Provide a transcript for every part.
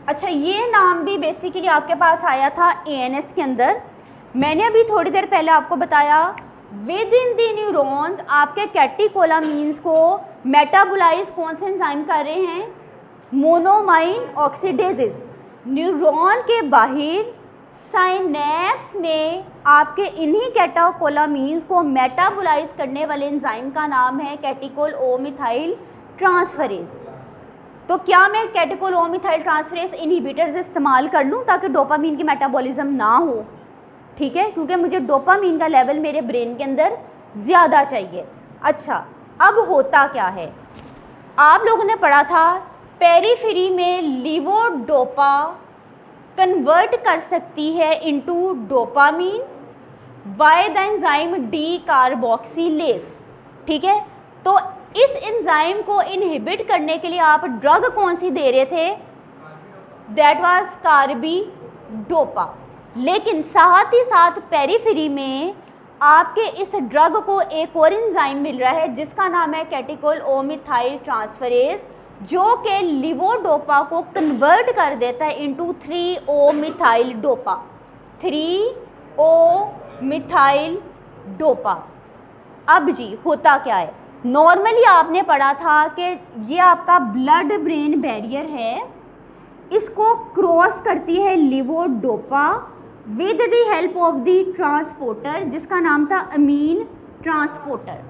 अच्छा, ये नाम भी बेसिकली आपके पास आया था एएनएस के अंदर। मैंने अभी थोड़ी देर पहले आपको बताया विद इन दी न्यूरॉन्स आपके कैटेकोलामीन्स को मेटाबोलाइज कौन से एंजाइम कर रहे हैं, मोनोमाइन ऑक्सीडेजेस। न्यूरॉन के बाहर साइनेप्स में आपके इन्हीं कैटेकोलामीन्स को मेटाबोलाइज करने वाले एंजाइम का नाम है कैटेकोल ओ मिथाइल ट्रांसफरेज। तो क्या मैं कैटेकोल ओ मिथाइल ट्रांसफरेज इनहिबिटर्स इस्तेमाल कर लूँ ताकि डोपामीन की मेटाबॉलिज्म ना हो, ठीक है, क्योंकि मुझे डोपामीन का लेवल मेरे ब्रेन के अंदर ज़्यादा चाहिए। अच्छा, अब होता क्या है, आप लोगों ने पढ़ा था पेरीफेरी में लीवोडोपा कन्वर्ट कर सकती है into dopamine by the enzyme D carboxylase, ठीक है। तो इस एंजाइम को इनहिबिट करने के लिए आप ड्रग कौन सी दे रहे थे, दैट वाज कार्बिडोपा। लेकिन साथ ही साथ पेरीफेरी में आपके इस ड्रग को एक और एंजाइम मिल रहा है जिसका नाम है कैटेकोल ओ मिथाइल ट्रांसफरेज, जो कि लीवोडोपा को कन्वर्ट कर देता है into 3O methyl dopa, 3O methyl dopa. अब जी होता क्या है, नॉर्मली आपने पढ़ा था कि ये आपका ब्लड ब्रेन बैरियर है, इसको क्रॉस करती है levodopa with the help of the transporter जिसका नाम था अमीन ट्रांसपोर्टर।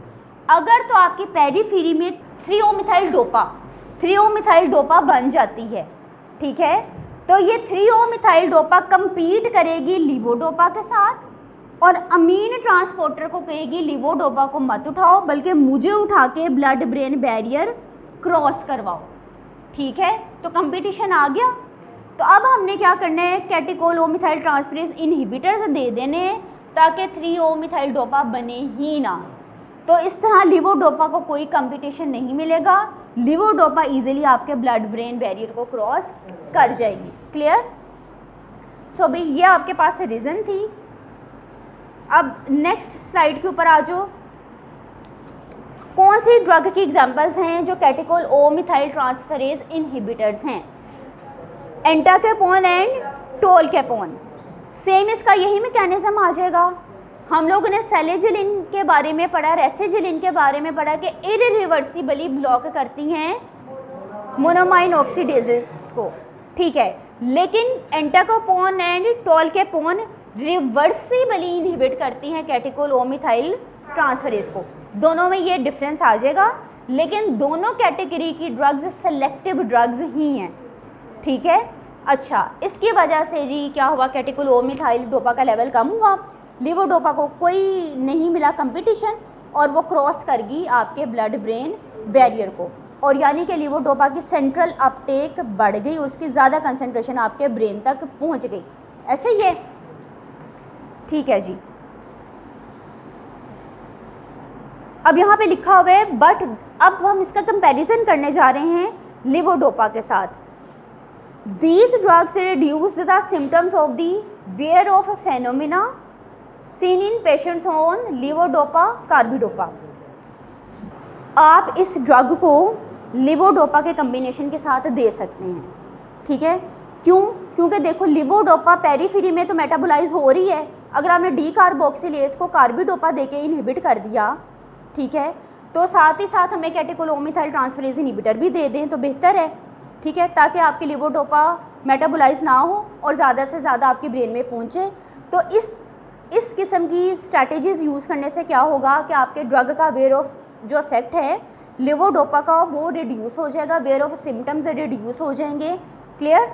अगर तो आपकी पेरीफेरी में 3O मिथाइल डोपा बन जाती है, ठीक है, तो ये 3O मिथाइल डोपा कंपीट करेगी लीवोडोपा के साथ और अमीन ट्रांसपोर्टर को कहेगी लीवोडोपा को मत उठाओ बल्कि मुझे उठा के ब्लड ब्रेन बैरियर क्रॉस करवाओ, ठीक है। तो कंपटीशन आ गया। तो अब हमने क्या करना है, कैटेकोल ओ मिथाइल ट्रांसफरेज इनहिबिटर्स दे देने हैं ताकि 3O मिथाइल डोपा बने ही ना। तो इस तरह लीवोडोपा को कोई कंपटीशन नहीं मिलेगा, लीवोडोपा इजीली आपके ब्लड ब्रेन बैरियर को क्रॉस कर जाएगी। क्लियर? सो भाई ये आपके पास रीज़न थी। अब नेक्स्ट स्लाइड के ऊपर आ जाओ। कौन सी ड्रग की एग्जांपल्स हैं जो कैटेकोल ओ मिथाइल ट्रांसफरेज इनहिबिटर्स हैं? एंटाकेपोन एंड टोलकेपोन। सेम इसका यही मैकेनिज्म आ जाएगा। हम लोगों ने सेलेजिलिन के बारे में पढ़ा, रेसेजिलिन के बारे में पढ़ा कि इरिवर्सिबली ब्लॉक करती हैं मोनोमाइन ऑक्सीडेजेस को, ठीक है, लेकिन एंटाकेपोन एंड टोलकेपोन रिवर्सिबली इनहिबिट करती हैं कैटेकोल ओ मिथाइल ट्रांसफरेज को। दोनों में ये डिफरेंस आ जाएगा, लेकिन दोनों कैटेगरी की ड्रग्स सेलेक्टिव ड्रग्स ही हैं, ठीक है। अच्छा, इसकी वजह से जी क्या हुआ, कैटेकोल ओ मिथाइल डोपा का लेवल कम हुआ, लीवोडोपा को कोई नहीं मिला कंपटीशन और वो क्रॉस कर गई आपके ब्लड ब्रेन बैरियर को, और यानी कि लीवोडोपा की सेंट्रल अपटेक बढ़ गई, उसकी ज़्यादा कंसंट्रेशन आपके ब्रेन तक पहुंच गई। ऐसे ही है, ठीक है जी। अब यहाँ पे लिखा हुआ है बट अब हम इसका कंपैरिजन करने जा रहे हैं लीवोडोपा के साथ। These drugs reduce the symptoms of the wear of phenomena seen in patients on levodopa carbidopa। आप इस ड्रग को लीवोडोपा के कम्बिनेशन के साथ दे सकते हैं, ठीक है। क्यों? क्योंकि देखो लीवोडोपा पेरीफेरी में तो मेटाबोलाइज हो रही है, अगर आपने डी कार्बोक्सिलेज को कार्बिडोपा देके इनहिबिट कर दिया, ठीक है, तो साथ ही साथ हमें कैटेकोल ओ मिथाइल ट्रांसफरेज इनहिबिटर भी दे दें तो बेहतर है, ठीक है, ताकि आपकी लीवोडोपा मेटाबोलाइज ना हो और ज़्यादा से ज़्यादा आपके ब्रेन में पहुँचे। तो इस किस्म की स्ट्रैटेजीज़ यूज़ करने से क्या होगा कि आपके ड्रग का वेयर ऑफ जो इफेक्ट है लीवोडोपा का वो रिड्यूस हो जाएगा, वेयर ऑफ सिम्टम्स रिड्यूस हो जाएंगे। क्लियर?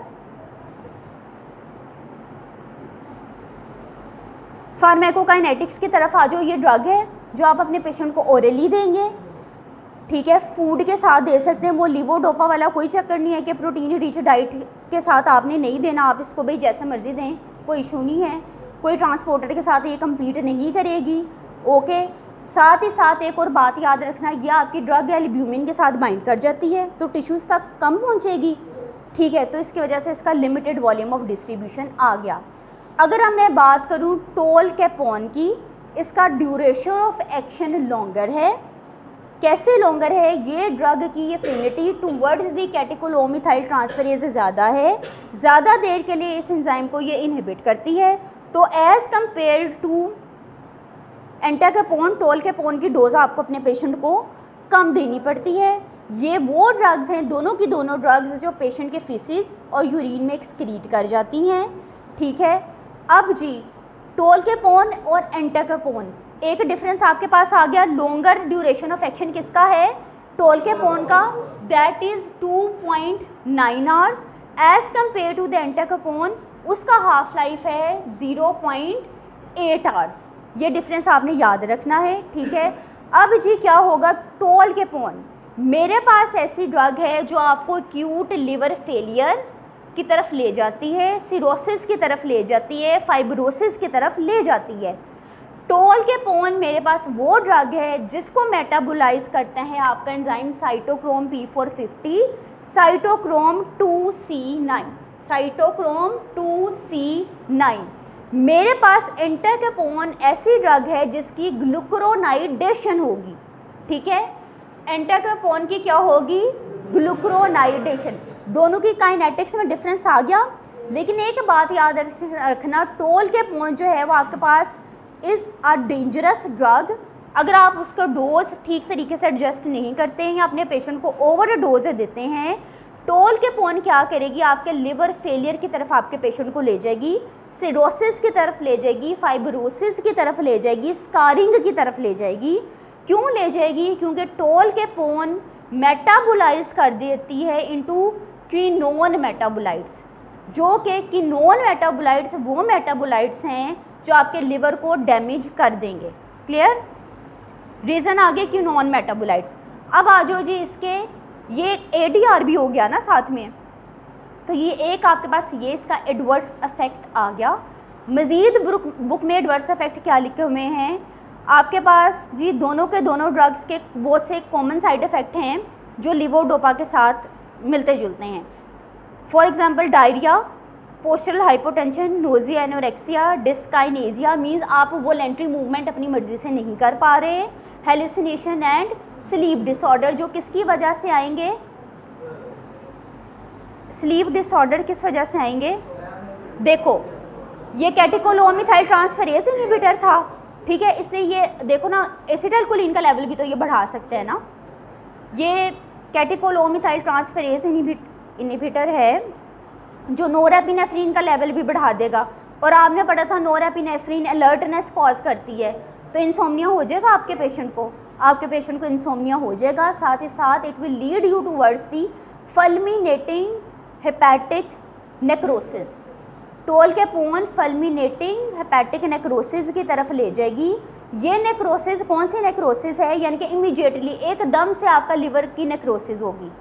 फार्माकोकाइनेटिक्स की तरफ आ जाओ। ये ड्रग है जो आप अपने पेशेंट को ओरली देंगे, ठीक है, फूड के साथ दे सकते हैं। वो लीवोडोपा वाला कोई चक्कर नहीं है कि प्रोटीन रिच डाइट के साथ आपने नहीं देना, आप इसको भाई जैसे मर्जी दें, कोई इशू नहीं है, कोई ट्रांसपोर्टर के साथ ये कम्पीट नहीं करेगी, ओके। साथ ही साथ एक और बात याद रखना, यह आपकी ड्रग एल्ब्यूमिन के साथ बाइंड कर जाती है तो टिश्यूज़ तक कम पहुँचेगी, ठीक है, तो इसकी वजह से इसका लिमिटेड वॉल्यूम ऑफ डिस्ट्रीब्यूशन आ गया। अगर अब मैं बात करूँ टोलकेपोन की, इसका ड्यूरेशन ऑफ एक्शन लॉन्गर है, कैसे लॉन्गर है, ये ड्रग की एफिनिटी टूवर्ड्स दी कैटेकोलोमिथाइल ट्रांसफरेज ज़्यादा है, ज़्यादा देर के लिए इस एंजाइम को ये इनहिबिट करती है। तो एज़ कम्पेयर टू एंटाकेपोन, टोलकेपोन की डोज आपको अपने पेशेंट को कम देनी पड़ती है। ये वो ड्रग्स हैं, दोनों की दोनों ड्रग्स जो पेशेंट के फीसिस और यूरिन में एक्सक्रीट कर जाती हैं, ठीक है। अब जी टोलकेपोन और एंटाकेपोन, एक डिफरेंस आपके पास आ गया। लॉन्गर ड्यूरेशन ऑफ एक्शन किसका है, टोलकेपोन का, that is 2.9 hours as compared to the entacapone, उसका हाफ लाइफ है 0.8 आवर्स। ये डिफरेंस आपने याद रखना है, ठीक है। अब जी क्या होगा, टोलकेपोन मेरे पास ऐसी ड्रग है जो आपको एक्यूट लिवर फेलियर की तरफ ले जाती है, सिरोसिस की तरफ ले जाती है, फाइब्रोसिस की तरफ ले जाती है। टोलकेपोन मेरे पास वो ड्रग है जिसको मेटाबोलाइज करते हैं आपका enzyme cytochrome P450, cytochrome 2C9, cytochrome 2C9। मेरे पास एंटाकेपोन ऐसी ड्रग है जिसकी ग्लूकुरोनाइडेशन होगी, ठीक है। एंटाकेपोन की क्या होगी, ग्लूकुरोनाइडेशन। दोनों की काइनेटिक्स में डिफरेंस आ गया, लेकिन एक बात याद रखना, टोलकेपोन जो है वो आपके पास इज़ अ डेंजरस ड्रग। अगर आप उसका डोज ठीक तरीके से एडजस्ट नहीं करते हैं या अपने पेशेंट को ओवर डोज देते हैं, टोलकेपोन क्या करेगी, आपके लिवर फेलियर की तरफ आपके पेशेंट को ले जाएगी, सिरोसिस की तरफ ले जाएगी, फाइब्रोसिस की तरफ ले जाएगी, स्कारिंग की तरफ ले जाएगी। क्यों ले जाएगी, क्योंकि टोलकेपोन मेटाबोलाइज कर देती है इनटू क्विनोन मेटाबोलाइट्स, जो कि क्विनोन मेटाबोलाइट्स वो मेटाबोलाइट्स हैं जो आपके लिवर को डैमेज कर देंगे। क्लियर, रीज़न आगे क्विनोन मेटाबोलाइट्स। अब आ जाओ जी इसके, ये ADR भी हो गया ना साथ में, तो ये एक आपके पास ये इसका एडवर्स इफेक्ट आ गया। मज़ीद बुक में एडवर्स इफेक्ट क्या लिखे हुए हैं आपके पास जी, दोनों के दोनों ड्रग्स के बहुत से कॉमन साइड इफ़ेक्ट हैं जो लिवोडोपा के साथ मिलते जुलते हैं। For example diarrhoea, postural hypotension, nausea, anorexia, डिस्काइनेजिया means आप वॉलेंट्री मूवमेंट अपनी मर्जी से नहीं कर पा रहे, हेलुसिनेशन एंड स्लीप डिसऑर्डर, जो किसकी वजह से आएंगे, स्लीप डिसऑर्डर किस वजह से आएंगे, देखो ये कैटेकोलोमिथाइल ट्रांसफरेज इनहिबिटर था, ठीक है, इसलिए ये देखो ना एसिटाइलकोलिन का लेवल भी तो ये बढ़ा सकते हैं ना, ये कैटेकोलोमिथाइल ट्रांसफरेज इनहिबिटर है जो नोरेपिनेफ्रिन का लेवल भी बढ़ा देगा। और आपने पढ़ा था नोरेपिनेफ्रिन अलर्टनेस कॉज करती है, तो इंसोम्निया हो जाएगा आपके पेशेंट को, आपके पेशेंट को इंसोम्निया हो जाएगा। साथ ही साथ it will lead you towards the fulminating hepatic necrosis, tolcapone fulminating hepatic necrosis की तरफ ले जाएगी। ये नेक्रोसिस कौन सी नेक्रोसिस है, यानी कि इमीडिएटली एकदम से आपका लिवर की नेक्रोसिस होगी।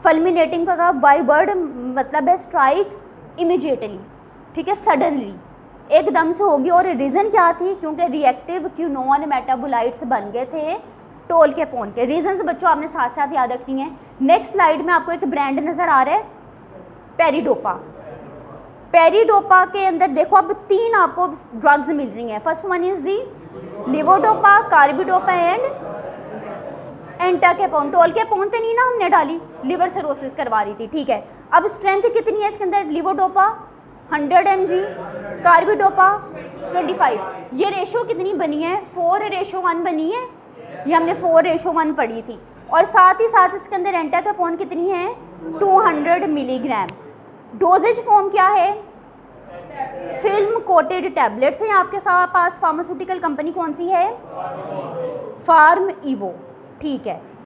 फल्मिनेटिंग का बाय वर्ड मतलब है स्ट्राइक इमीडिएटली, ठीक है, सडनली एकदम से होगी। और रीज़न क्या थी, क्योंकि रिएक्टिव क्विनोन मेटाबोलाइट्स बन गए थे टोलकेपोन के। रीजंस बच्चों आपने साथ साथ याद रखनी है। नेक्स्ट स्लाइड में आपको एक ब्रांड नज़र आ रहा है पेरिडोपा। पेरिडोपा के अंदर देखो अब 3 आपको ड्रग्स मिल रही हैं। First one is the levodopa, carbidopa and entacapone. Tolcapone तो नहीं ना हमने डाली, लिवर सिरोसिस करवा रही थी, ठीक है। अब स्ट्रेंथ कितनी है इसके अंदर, लिवोडोपा 100 mg, कार्बिडोपा 25। ये रेशो कितनी बनी है, 4:1 बनी है, ये हमने 4:1 पढ़ी थी। और साथ ही साथ इसके अंदर एंटाकेपोन कितनी है, 200 मिलीग्राम। डोजेज फॉर्म क्या है, फिल्म कोटेड टैबलेट्स हैं आपके पास। फार्मास्यूटिकल कंपनी कौन सी है, फार्म इवो, ठीक है।